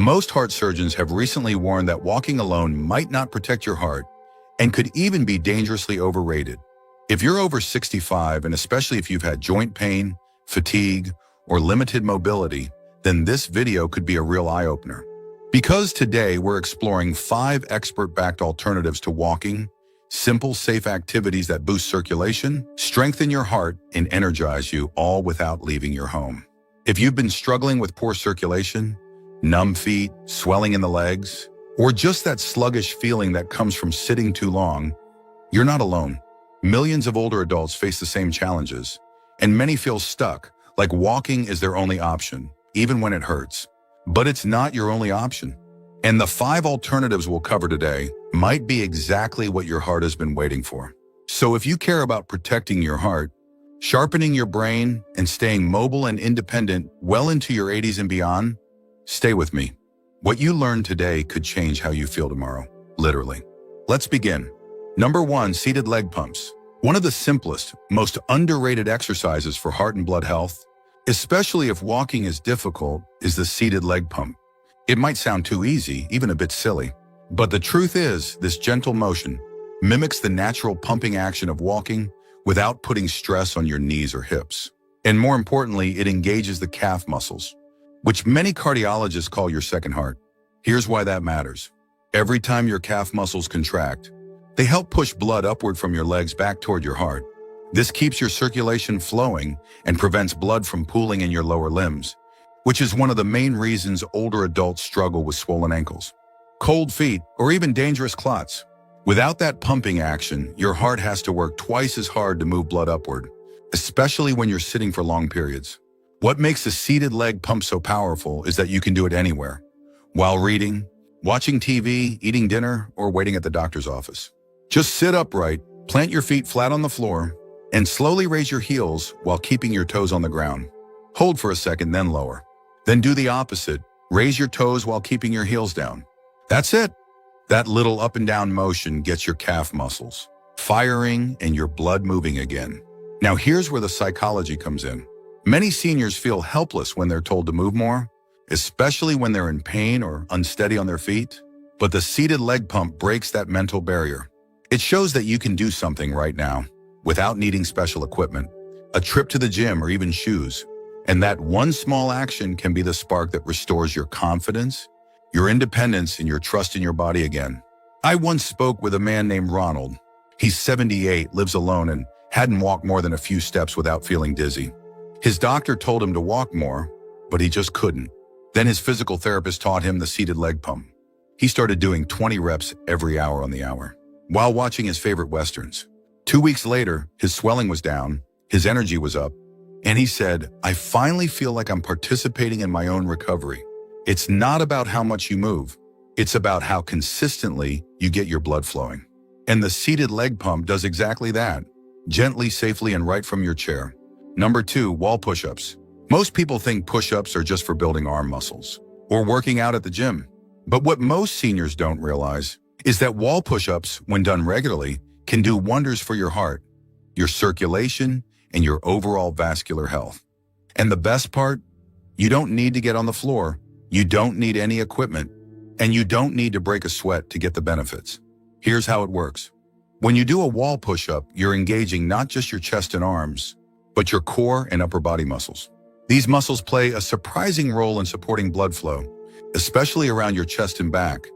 Most heart surgeons have recently warned that walking alone might not protect your heart and could even be dangerously overrated. If you're over 65, and especially if you've had joint pain, fatigue, or limited mobility, then this video could be a real eye-opener. Because today we're exploring 5 expert-backed alternatives to walking, simple, safe activities that boost circulation, strengthen your heart, and energize you, all without leaving your home. If you've been struggling with poor circulation, numb feet, swelling in the legs, or just that sluggish feeling that comes from sitting too long, you're not alone. Millions of older adults face the same challenges, and many feel stuck, like walking is their only option, even when it hurts. But it's not your only option. And the 5 alternatives we'll cover today might be exactly what your heart has been waiting for. So if you care about protecting your heart, sharpening your brain, and staying mobile and independent well into your 80s and beyond, stay with me. What you learn today could change how you feel tomorrow, literally. Let's begin. Number 1, seated leg pumps. One of the simplest, most underrated exercises for heart and blood health, especially if walking is difficult, is the seated leg pump. It might sound too easy, even a bit silly, but the truth is, this gentle motion mimics the natural pumping action of walking without putting stress on your knees or hips. And more importantly, it engages the calf muscles, which many cardiologists call your second heart. Here's why that matters. Every time your calf muscles contract, they help push blood upward from your legs back toward your heart. This keeps your circulation flowing and prevents blood from pooling in your lower limbs, which is one of the main reasons older adults struggle with swollen ankles, cold feet, or even dangerous clots. Without that pumping action, your heart has to work twice as hard to move blood upward, especially when you're sitting for long periods. What makes the seated leg pump so powerful is that you can do it anywhere, while reading, watching TV, eating dinner, or waiting at the doctor's office. Just sit upright, plant your feet flat on the floor, and slowly raise your heels while keeping your toes on the ground. Hold for a second, then lower. Then do the opposite. Raise your toes while keeping your heels down. That's it. That little up and down motion gets your calf muscles firing and your blood moving again. Now here's where the psychology comes in. Many seniors feel helpless when they're told to move more, especially when they're in pain or unsteady on their feet. But the seated leg pump breaks that mental barrier. It shows that you can do something right now without needing special equipment, a trip to the gym, or even shoes. And that one small action can be the spark that restores your confidence, your independence, and your trust in your body again. I once spoke with a man named Ronald. He's 78, lives alone, and hadn't walked more than a few steps without feeling dizzy. His doctor told him to walk more, but he just couldn't. Then his physical therapist taught him the seated leg pump. He started doing 20 reps every hour on the hour, while watching his favorite Westerns. 2 weeks later, his swelling was down, his energy was up, and he said, "I finally feel like I'm participating in my own recovery." It's not about how much you move. It's about how consistently you get your blood flowing. And the seated leg pump does exactly that, gently, safely, and right from your chair. Number 2, wall push-ups. Most people think push-ups are just for building arm muscles or working out at the gym. But what most seniors don't realize is that wall push-ups, when done regularly, can do wonders for your heart, your circulation, and your overall vascular health. And the best part, you don't need to get on the floor, you don't need any equipment, and you don't need to break a sweat to get the benefits. Here's how it works. When you do a wall push-up, you're engaging not just your chest and arms, but your core and upper body muscles. These muscles play a surprising role in supporting blood flow, especially around your chest and back,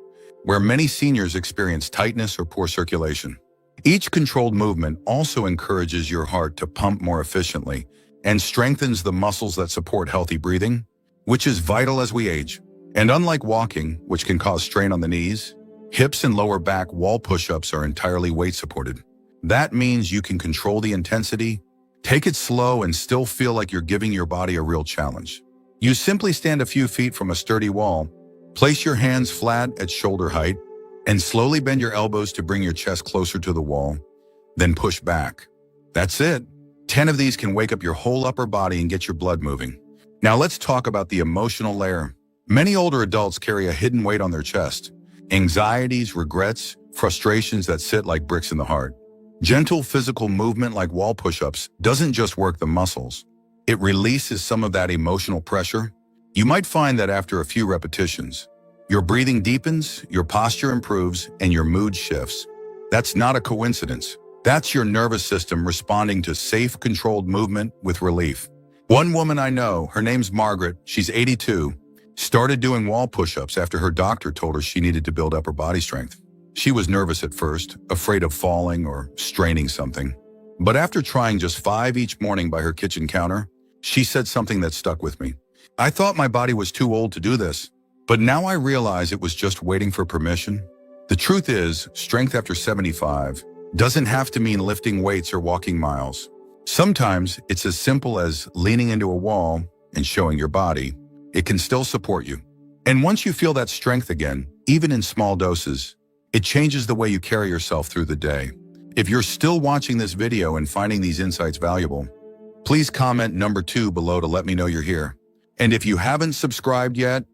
where many seniors experience tightness or poor circulation. Each controlled movement also encourages your heart to pump more efficiently and strengthens the muscles that support healthy breathing, which is vital as we age. And unlike walking, which can cause strain on the knees, hips and lower back wall push-ups are entirely weight supported. That means you can control the intensity, take it slow, and still feel like you're giving your body a real challenge. You simply stand a few feet from a sturdy wall, place your hands flat at shoulder height, and slowly bend your elbows to bring your chest closer to the wall, then push back. That's it. 10 of these can wake up your whole upper body and get your blood moving. Now let's talk about the emotional layer. Many older adults carry a hidden weight on their chest, anxieties, regrets, frustrations that sit like bricks in the heart. Gentle physical movement like wall push-ups doesn't just work the muscles. It releases some of that emotional pressure. You might find that after a few repetitions, Your breathing deepens, your posture improves, and your mood shifts. That's not a coincidence. That's your nervous system responding to safe, controlled movement with relief. One woman I know, her name's Margaret, she's 82, started doing wall push-ups after her doctor told her she needed to build up her body strength. She was nervous at first, afraid of falling or straining something. But after trying just 5 each morning by her kitchen counter, she said something that stuck with me. I thought my body was too old to do this, but now I realize it was just waiting for permission. The truth is, strength after 75 doesn't have to mean lifting weights or walking miles. Sometimes it's as simple as leaning into a wall and showing your body it can still support you. And once you feel that strength again, even in small doses, it changes the way you carry yourself through the day. If you're still watching this video and finding these insights valuable, please comment number 2 below to let me know you're here. And if you haven't subscribed yet,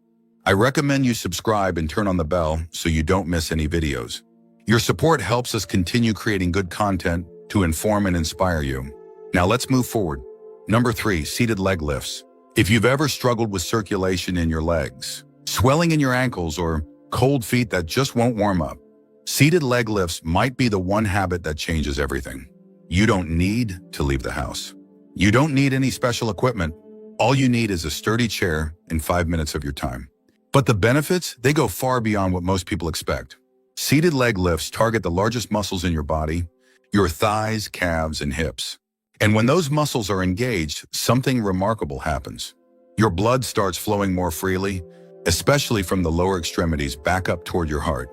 I recommend you subscribe and turn on the bell so you don't miss any videos. Your support helps us continue creating good content to inform and inspire you. Now let's move forward. Number 3, seated leg lifts. If you've ever struggled with circulation in your legs, swelling in your ankles, or cold feet that just won't warm up, seated leg lifts might be the one habit that changes everything. You don't need to leave the house. You don't need any special equipment. All you need is a sturdy chair and 5 minutes of your time. But the benefits, they go far beyond what most people expect. Seated leg lifts target the largest muscles in your body, your thighs, calves, and hips. And when those muscles are engaged, something remarkable happens. Your blood starts flowing more freely, especially from the lower extremities back up toward your heart.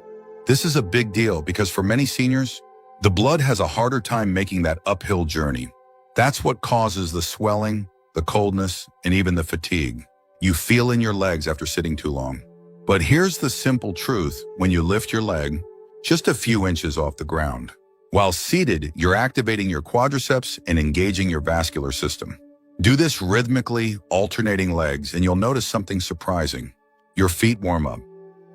This is a big deal because for many seniors, the blood has a harder time making that uphill journey. That's what causes the swelling, the coldness, and even the fatigue you feel in your legs after sitting too long. But here's the simple truth: when you lift your leg just a few inches off the ground, while seated, you're activating your quadriceps and engaging your vascular system. Do this rhythmically, alternating legs, and you'll notice something surprising. Your feet warm up,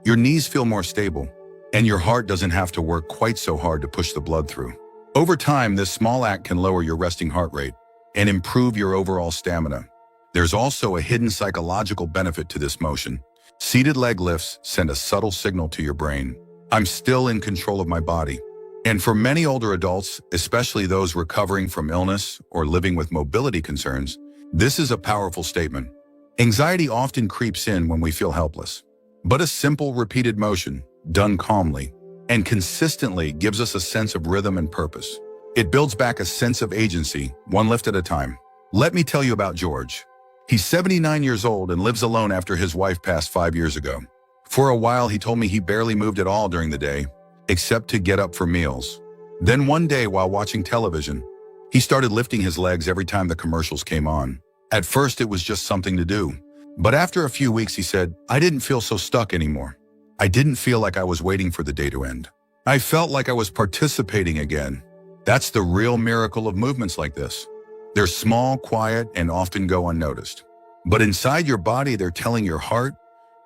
your knees feel more stable, and your heart doesn't have to work quite so hard to push the blood through. Over time, this small act can lower your resting heart rate and improve your overall stamina. There's also a hidden psychological benefit to this motion. Seated leg lifts send a subtle signal to your brain. I'm still in control of my body. And for many older adults, especially those recovering from illness or living with mobility concerns, this is a powerful statement. Anxiety often creeps in when we feel helpless. But a simple, repeated motion, done calmly and consistently, gives us a sense of rhythm and purpose. It builds back a sense of agency, one lift at a time. Let me tell you about George. He's 79 years old and lives alone after his wife passed 5 years ago. For a while, he told me he barely moved at all during the day, except to get up for meals. Then one day, while watching television, he started lifting his legs every time the commercials came on. At first, it was just something to do. But after a few weeks, he said, I didn't feel so stuck anymore. I didn't feel like I was waiting for the day to end. I felt like I was participating again. That's the real miracle of movements like this. They're small, quiet, and often go unnoticed. But inside your body, they're telling your heart,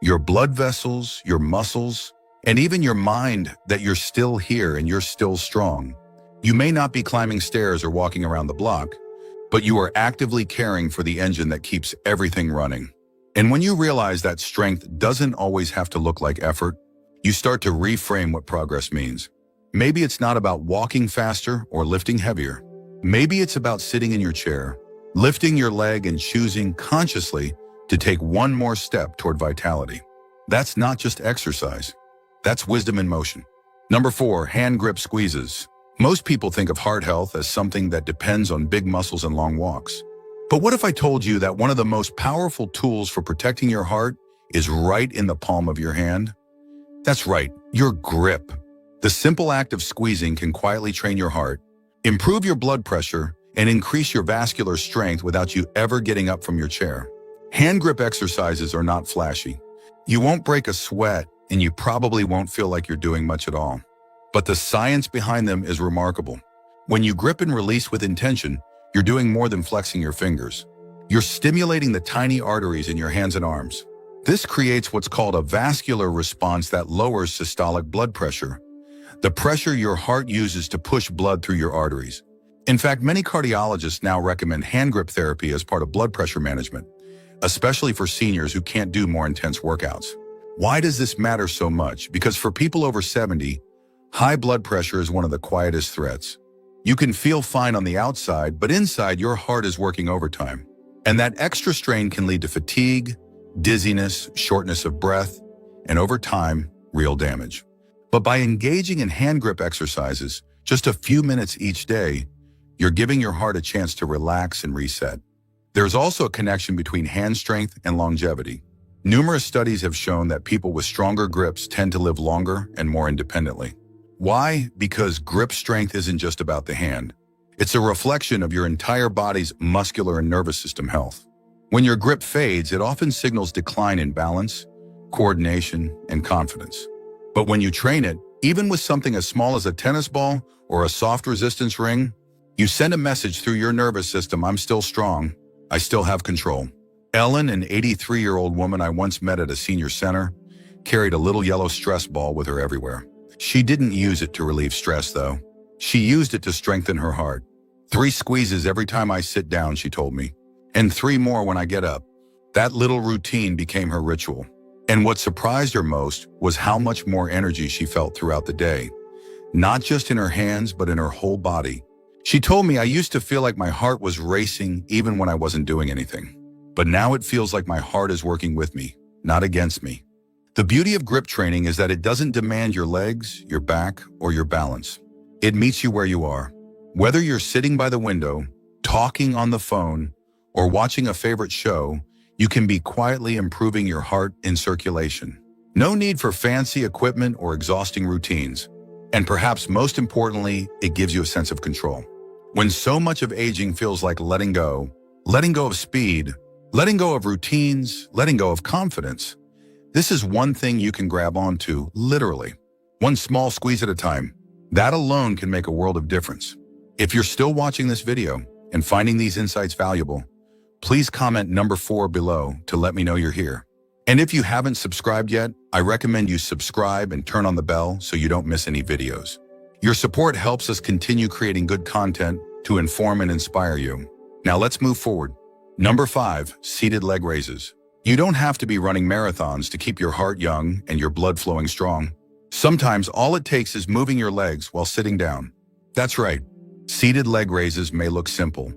your blood vessels, your muscles, and even your mind that you're still here and you're still strong. You may not be climbing stairs or walking around the block, but you are actively caring for the engine that keeps everything running. And when you realize that strength doesn't always have to look like effort, you start to reframe what progress means. Maybe it's not about walking faster or lifting heavier. Maybe it's about sitting in your chair, lifting your leg, and choosing consciously to take one more step toward vitality. That's not just exercise. That's wisdom in motion. Number 4, hand grip squeezes. Most people think of heart health as something that depends on big muscles and long walks. But what if I told you that one of the most powerful tools for protecting your heart is right in the palm of your hand? That's right, your grip. The simple act of squeezing can quietly train your heart, improve your blood pressure, and increase your vascular strength without you ever getting up from your chair. Hand grip exercises are not flashy. You won't break a sweat, and you probably won't feel like you're doing much at all. But the science behind them is remarkable. When you grip and release with intention, you're doing more than flexing your fingers. You're stimulating the tiny arteries in your hands and arms. This creates what's called a vascular response that lowers systolic blood pressure, the pressure your heart uses to push blood through your arteries. In fact, many cardiologists now recommend hand grip therapy as part of blood pressure management, especially for seniors who can't do more intense workouts. Why does this matter so much? Because for people over 70, high blood pressure is one of the quietest threats. You can feel fine on the outside, but inside your heart is working overtime. And that extra strain can lead to fatigue, dizziness, shortness of breath, and over time, real damage. But by engaging in hand grip exercises, just a few minutes each day, you're giving your heart a chance to relax and reset. There's also a connection between hand strength and longevity. Numerous studies have shown that people with stronger grips tend to live longer and more independently. Why? Because grip strength isn't just about the hand. It's a reflection of your entire body's muscular and nervous system health. When your grip fades, it often signals decline in balance, coordination, and confidence. But when you train it, even with something as small as a tennis ball or a soft resistance ring, you send a message through your nervous system: I'm still strong, I still have control. Ellen, an 83-year-old woman I once met at a senior center, carried a little yellow stress ball with her everywhere. She didn't use it to relieve stress, though. She used it to strengthen her heart. 3 squeezes every time I sit down, she told me, and 3 more when I get up. That little routine became her ritual. And what surprised her most was how much more energy she felt throughout the day, not just in her hands, but in her whole body. She told me, I used to feel like my heart was racing even when I wasn't doing anything. But now it feels like my heart is working with me, not against me. The beauty of grip training is that it doesn't demand your legs, your back, or your balance. It meets you where you are. Whether you're sitting by the window, talking on the phone, or watching a favorite show, you can be quietly improving your heart in circulation. No need for fancy equipment or exhausting routines. And perhaps most importantly, it gives you a sense of control. When so much of aging feels like letting go of speed, letting go of routines, letting go of confidence, this is one thing you can grab onto, literally. One small squeeze at a time. That alone can make a world of difference. If you're still watching this video and finding these insights valuable, please comment number 4 below to let me know you're here. And if you haven't subscribed yet, I recommend you subscribe and turn on the bell so you don't miss any videos. Your support helps us continue creating good content to inform and inspire you. Now let's move forward. Number 5, seated leg raises. You don't have to be running marathons to keep your heart young and your blood flowing strong. Sometimes all it takes is moving your legs while sitting down. That's right. Seated leg raises may look simple,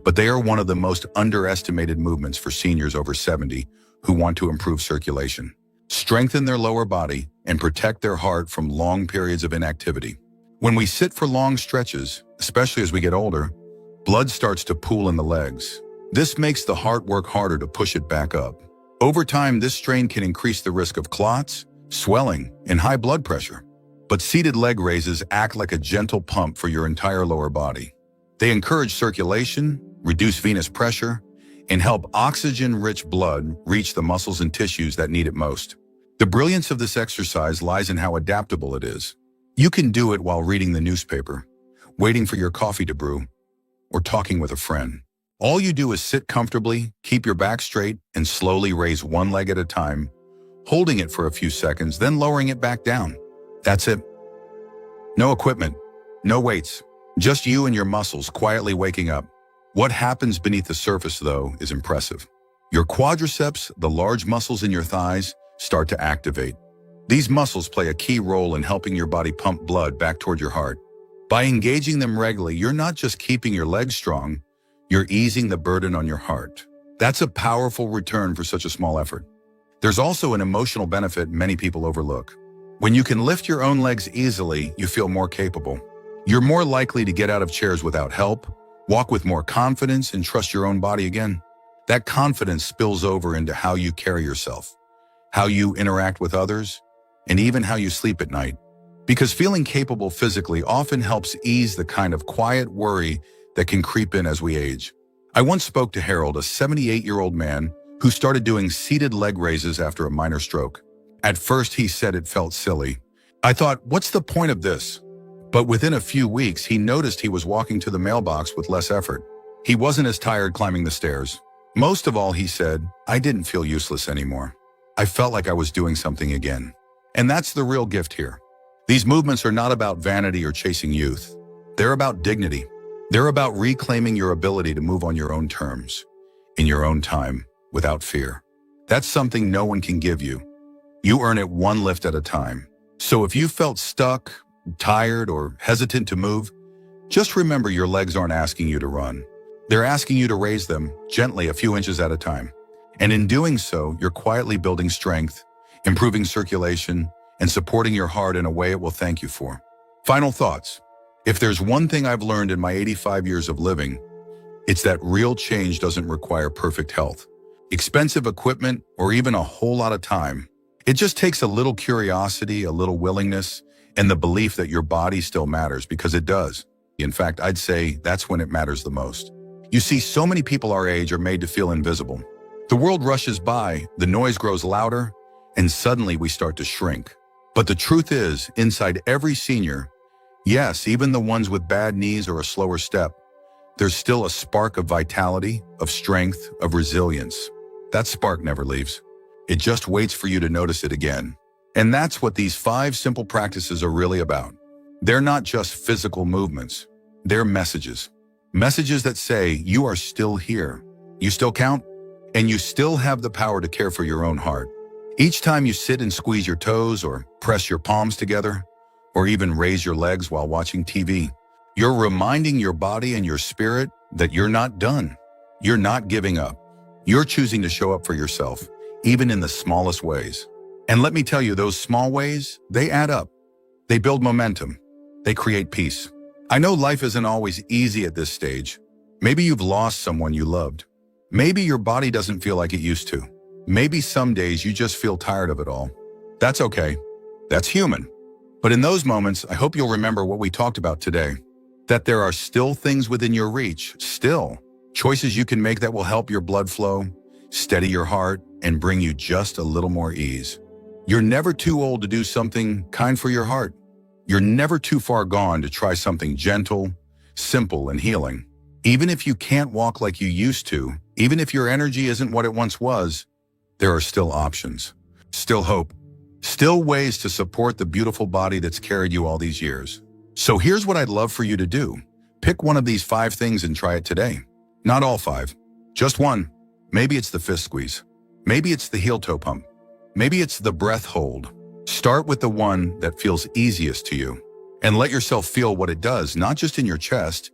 but they are one of the most underestimated movements for seniors over 70 who want to improve circulation, strengthen their lower body, and protect their heart from long periods of inactivity. When we sit for long stretches, especially as we get older, blood starts to pool in the legs. This makes the heart work harder to push it back up. Over time, this strain can increase the risk of clots, swelling, and high blood pressure. But seated leg raises act like a gentle pump for your entire lower body. They encourage circulation, reduce venous pressure, and help oxygen-rich blood reach the muscles and tissues that need it most. The brilliance of this exercise lies in how adaptable it is. You can do it while reading the newspaper, waiting for your coffee to brew, or talking with a friend. All you do is sit comfortably, keep your back straight, and slowly raise one leg at a time, holding it for a few seconds, then lowering it back down. That's it. No equipment, no weights, just you and your muscles quietly waking up. What happens beneath the surface, though, is impressive. Your quadriceps, the large muscles in your thighs, start to activate. These muscles play a key role in helping your body pump blood back toward your heart. By engaging them regularly, you're not just keeping your legs strong, you're easing the burden on your heart. That's a powerful return for such a small effort. There's also an emotional benefit many people overlook. When you can lift your own legs easily, you feel more capable. You're more likely to get out of chairs without help, walk with more confidence, and trust your own body again. That confidence spills over into how you carry yourself, how you interact with others, and even how you sleep at night. Because feeling capable physically often helps ease the kind of quiet worry that can creep in as we age. I once spoke to Harold, a 78-year-old man who started doing seated leg raises after a minor stroke. At first, he said it felt silly. I thought, what's the point of this? But within a few weeks, he noticed he was walking to the mailbox with less effort. He wasn't as tired climbing the stairs. Most of all, he said, I didn't feel useless anymore. I felt like I was doing something again. And that's the real gift here. These movements are not about vanity or chasing youth. They're about dignity. They're about reclaiming your ability to move on your own terms, in your own time, without fear. That's something no one can give you. You earn it one lift at a time. So if you felt stuck, tired, or hesitant to move, just remember your legs aren't asking you to run. They're asking you to raise them gently a few inches at a time. And in doing so, you're quietly building strength, improving circulation, and supporting your heart in a way it will thank you for. Final thoughts. If there's one thing I've learned in my 85 years of living, it's that real change doesn't require perfect health, expensive equipment, or even a whole lot of time. It just takes a little curiosity, a little willingness, and the belief that your body still matters, because it does. In fact, I'd say that's when it matters the most. You see, so many people our age are made to feel invisible. The world rushes by, the noise grows louder, and suddenly we start to shrink. But the truth is, inside every senior, yes, even the ones with bad knees or a slower step, there's still a spark of vitality, of strength, of resilience. That spark never leaves. It just waits for you to notice it again. And that's what these 5 simple practices are really about. They're not just physical movements. They're messages. Messages that say you are still here. You still count, and you still have the power to care for your own heart. Each time you sit and squeeze your toes, or press your palms together, or even raise your legs while watching TV, you're reminding your body and your spirit that you're not done. You're not giving up. You're choosing to show up for yourself, even in the smallest ways. And let me tell you, those small ways, they add up. They build momentum. They create peace. I know life isn't always easy at this stage. Maybe you've lost someone you loved. Maybe your body doesn't feel like it used to. Maybe some days you just feel tired of it all. That's okay. That's human. But in those moments, I hope you'll remember what we talked about today. That there are still things within your reach, still choices you can make that will help your blood flow, steady your heart, and bring you just a little more ease. You're never too old to do something kind for your heart. You're never too far gone to try something gentle, simple, and healing. Even if you can't walk like you used to, even if your energy isn't what it once was, there are still options, still hope, still ways to support the beautiful body that's carried you all these years. So here's what I'd love for you to do. Pick one of these 5 things and try it today. Not all 5, just one. Maybe it's the fist squeeze. Maybe it's the heel toe pump. Maybe it's the breath hold. Start with the one that feels easiest to you, and let yourself feel what it does, not just in your chest,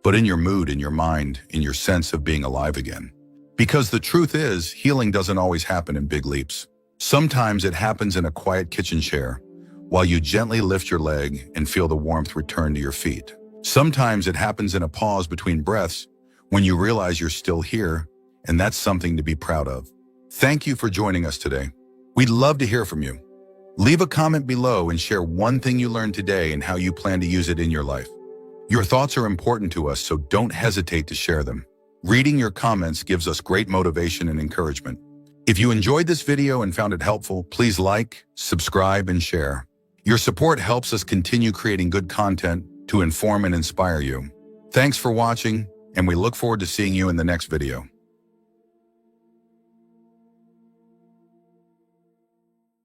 but in your mood, in your mind, in your sense of being alive again. Because the truth is, healing doesn't always happen in big leaps. Sometimes it happens in a quiet kitchen chair, while you gently lift your leg and feel the warmth return to your feet. Sometimes it happens in a pause between breaths, when you realize you're still here, and that's something to be proud of. Thank you for joining us today. We'd love to hear from you. Leave a comment below and share one thing you learned today and how you plan to use it in your life. Your thoughts are important to us, so don't hesitate to share them. Reading your comments gives us great motivation and encouragement. If you enjoyed this video and found it helpful, please like, subscribe, and share. Your support helps us continue creating good content to inform and inspire you. Thanks for watching, and we look forward to seeing you in the next video.